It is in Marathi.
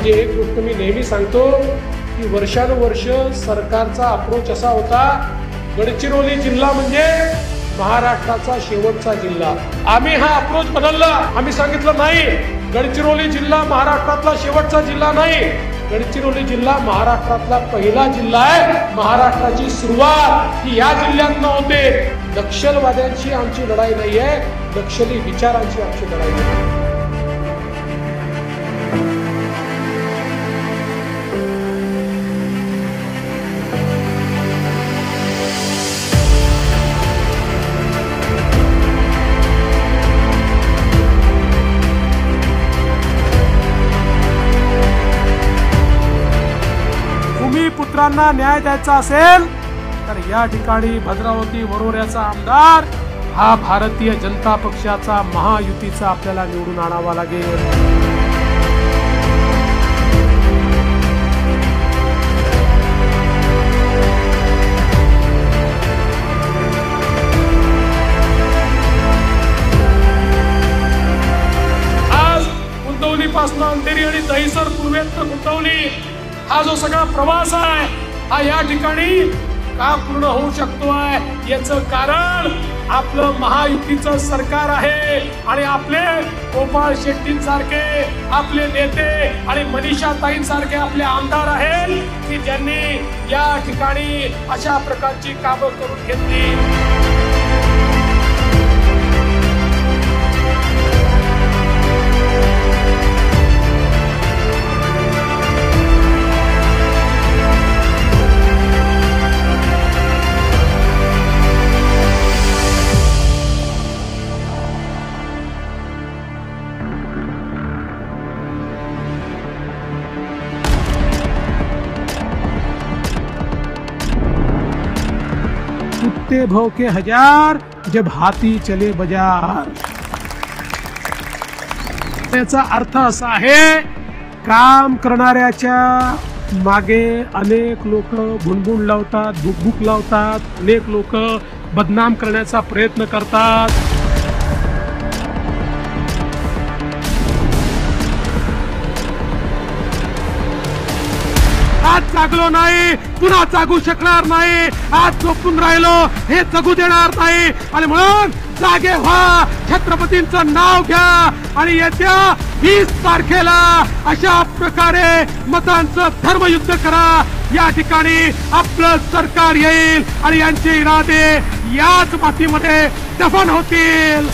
म्हणजे एक गोष्ट मी नेहमी सांगतो की वर्षानुवर्ष सरकारचा अप्रोच असा होता, गडचिरोली जिल्हा म्हणजे महाराष्ट्राचा शेवटचा जिल्हा. आम्ही हा अप्रोच बदलला. आम्ही सांगितलं नाही, गडचिरोली जिल्हा महाराष्ट्रातला शेवटचा जिल्हा नाही, गडचिरोली जिल्हा महाराष्ट्रातला पहिला जिल्हा आहे. महाराष्ट्राची सुरुवात ही या जिल्ह्यात होते. नक्षलवाद्यांची आमची लढाई नाही आहे, नक्षली विचारांची आमची लढाई आहे. पुत्रांना न्याय द्यायचा असेल तर या ठिकाणी भद्रावती वरोऱ्याचा आमदार हा भारतीय जनता पक्षाचा महायुतीचा आपल्याला निवडून आणावा लागेल. आज कुंदवलीपासून अंधेरी आणि दहिसर पूर्वेत कुंदवली हा जो सगळा प्रवास आहे हा या ठिकाणी का पूर्ण होऊ शकतोय, याचं कारण आपलं महायुतीचं सरकार आहे आणि आपले गोपाळ शेट्टींसारखे आपले नेते आणि मनीषा ताईंसारखे आपले आमदार आहेत की ज्यांनी या ठिकाणी अशा प्रकारची कामं करून घेतली. कुत्ते भौंके हजार जब हाथी चले बाजार. त्याचा अर्थ असा आहे, काम करणाऱ्याच्या मागे अनेक लोक भुणभुण लावतात, भुकभुक लावतात, अनेक लोक बदनाम करण्याचा प्रयत्न करतात. आज जागलो नाही, पुन्हा जागू शकणार नाही. आज झोपून राहिलो हे जगू देणार नाही आणि म्हणून जागे व्हा, छत्रपतींचं नाव घ्या आणि येत्या 20 तारखेला अशा प्रकारे मतांचं धर्मयुद्ध करा. या ठिकाणी आपलं सरकार येईल आणि यांचे इरादे याच मातीमध्ये दफन होतील.